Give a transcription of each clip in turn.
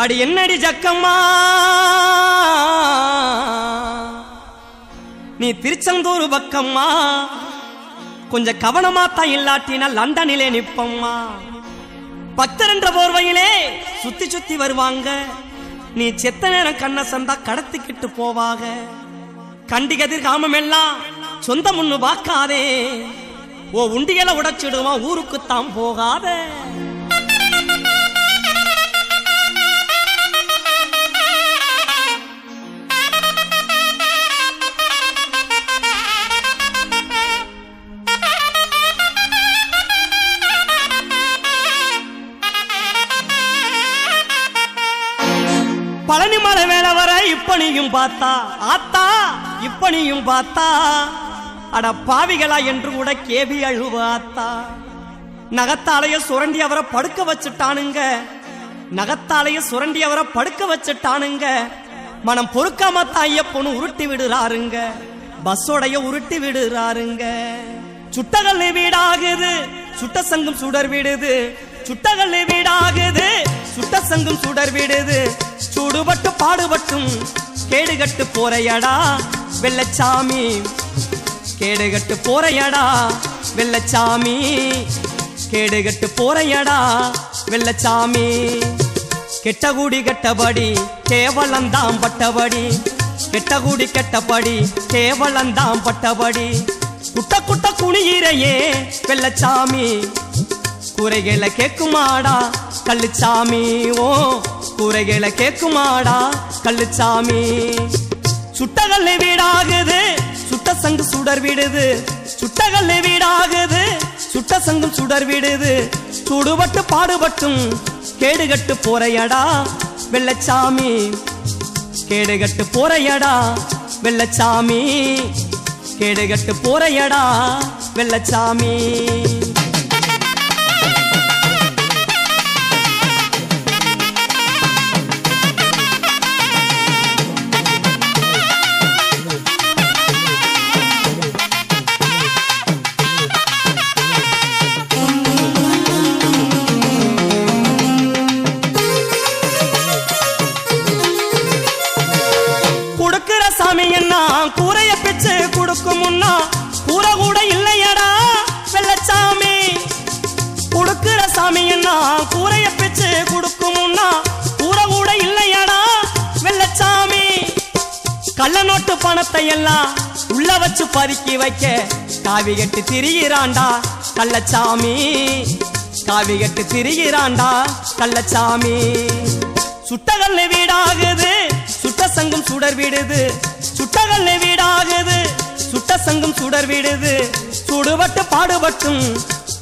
அடி என்னடி ஜக்கம்மா நீ திருச்செந்தூர் பக்கம்மா கொஞ்சம் கவனமா தான் இல்லாட்டினா லண்டனிலே நிப்பம்மா. பக்தர் என்ற போர்வையிலே சுத்தி சுத்தி வருவாங்க. நீ செத்த நேரம் கண்ண சந்தா கடத்திக்கிட்டு போவாங்க. கண்டிகதிர் காமம் எல்லாம் சொந்த முன்னு பார்க்காதே. ஓ உண்டிகளை உடைச்சிடுவான் ஊருக்குத்தான் போகாத. பழனி மலை மேல வர இப்பனியும் பார்த்தா ஆத்தா இப்பனியும் பார்த்தா அட பாவிகளா என்று கூட கேவி அழுவாத்தா. நகத்தாலைய சுரண்டி அவரை படுக்க வச்சுட்டானுங்க. நகத்தாலைய சுரண்டி அவரை படுக்க வச்சுட்டானுங்க. மனம் பொறுக்காமத்தா ஐயப்பனு உருட்டி விடுறாருங்க. பஸ்ஸோடைய உருட்டி விடுறாருங்க. சுட்டகல் வீடாகுது சுட்ட சங்கம் சுடர் விடுது. சுட்டகல் வீடாகுது சுட்ட சங்கம் சுடர் விடுது. சூடுபட்டு பாடுபட்டும் கேடுகட்டு போறையடா வெள்ளச்சாமி. கேடுகட்டு போறையடா வெள்ளச்சாமி. கேடுகட்டு போறையடா வெள்ளச்சாமி. கெட்டகுடி கெட்டபடி கேவலந்தாம் பட்டபடி. கெட்டகுடி கெட்டபடி கேவலந்தாம் பட்டபடி. குட்ட குட்ட குனியிறையே வெள்ளச்சாமி. கூரைகளை கேக்குமாடா கள்ளுச்சாமி. ஓ கூரைகளை கேக்குமாடா கள்ளுச்சாமி. சுட்டகல்லை வீடாகுது சுட்ட சங்கு சுடர் விடுது. சுட்டகல்லை வீடாகுது சுட்ட சங்கும் சுடர் விடுது. சூடுபட்டு பாடுபட்டும் கேடுகட்டு போறையடா வெள்ளச்சாமி. கேடுகட்டு போறையடா வெள்ளச்சாமி. கேடுகட்டு போறையடா வெள்ளச்சாமி. கூரைய பிச்சு கொடுக்கும் முன்னா கூற கூட இல்லையடா வெள்ளச்சாமி. கொடுக்கிற சாமி என்ன கூரைய பிச்சு கொடுக்கும் முன்னா கூற கூட இல்லையடா வெள்ளச்சாமி. கள்ள நோட்டு பணத்தை எல்லாம் உள்ள வச்சு பதுக்கி வைக்க காவி கட்டு திரிகிறாண்டா கள்ளச்சாமி. காவி கட்டு திரிகிறாண்டா கள்ளச்சாமி. சுட்டகல்ல வீடாகுது சுட்ட சங்கம் சுடர் விடுது. சுட்டகல்ல வீடாகுது சுட்ட சங்கம் சுடர் விடுது. சுடுபட்டு பாடுபட்டும்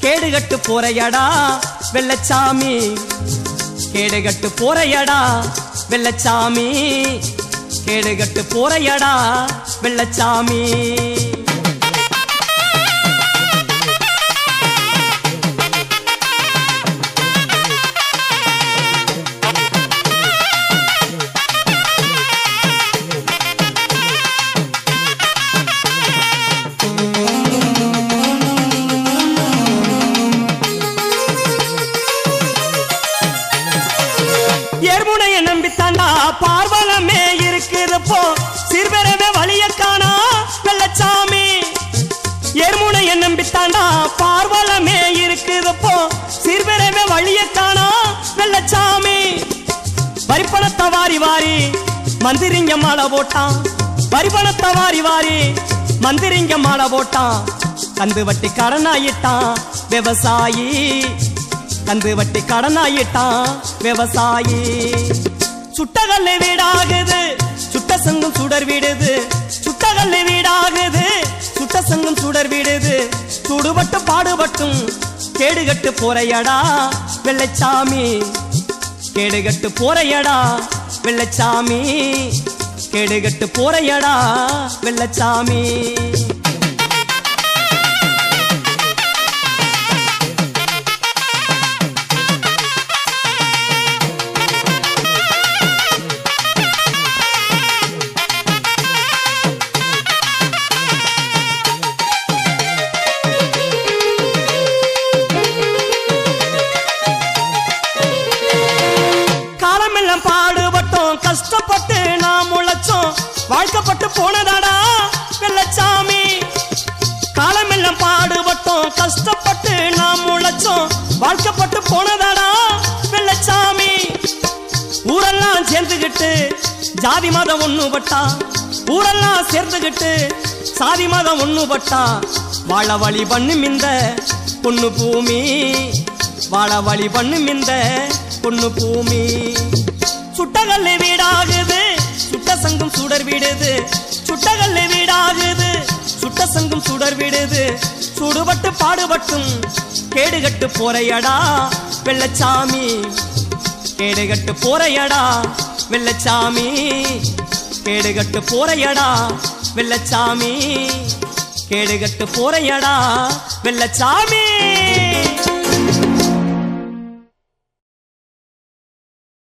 கேடுகட்டு போறையடா வெள்ளச்சாமி. கேடுகட்டு போறையடா வெள்ளச்சாமி. கேடுகட்டு போறையடா வெள்ளச்சாமி. ஏர்முனைய நம்பித்தாண்டா பார்வலமே இருக்குதுப்போ சிறுபெறவே வழிய காணா வெள்ளச்சாமி. ஏர்முனைய நம்பித்தாண்டா பார்வலமே இருக்குதுப்போ சிறுபெறவே வழிய காணா வெள்ளச்சாமி. வரிப்பணத்தை வாரி வாரி மந்திரிங்க மாலை போட்டான். வரிப்பணத்தை வாரி வாரி மந்திரிங்க மாலை போட்டான். கந்து வட்டி கடனாயிட்டான் விவசாயி. கந்து வட்டி கடனாயிட்டான் விவசாயி. சுட்டகல்ல வீடாகுது சுட்ட சங்கம் சுடர் விடுது. சுட்டகல்ல வீடாகுது சுட்ட சங்கம் சுடர் விடுது. சுடுபட்டு பாடுபட்டும் கேடுகட்டு போறையடா வெள்ளச்சாமி. கேடுகட்டு போறையடா வெள்ளச்சாமி. கேடுகட்டு போறையடா வெள்ளச்சாமி. உழைச்சோம் கஷ்டப்பட்டு நாம் உழைச்சோம் வாழ்க்கப்பட்டு போனதாடா வெள்ளச்சாமி ஊரெல்லாம் சேர்ந்துகிட்டு ஜாதி மதம் ஒண்ணுபட்டா ஊரெல்லாம் சேர்ந்துகிட்டு சாதி மதம் ஒண்ணுபட்டா வாழ வழி பண்ணும் இந்த பொண்ணு பூமி வாழ வழி பண்ணும் இந்த பொண்ணு பூமி சுட்டகல்ல வீடாகுது சுட்ட சங்கம் சுடர் விடுது சுட்டகல்ல வீடாகுது சுட்ட சங்கம் சுடர் விடுது சுடுபட்டு பாடுபட்டும் கேடுகட்டு போறையடா வெள்ளச்சாமி கேடுகட்டு போறையடா வெள்ளச்சாமி கேடுகட்டு போறையடா வெள்ளச்சாமி கேடுகட்டு போறையடா வெள்ளச்சாமி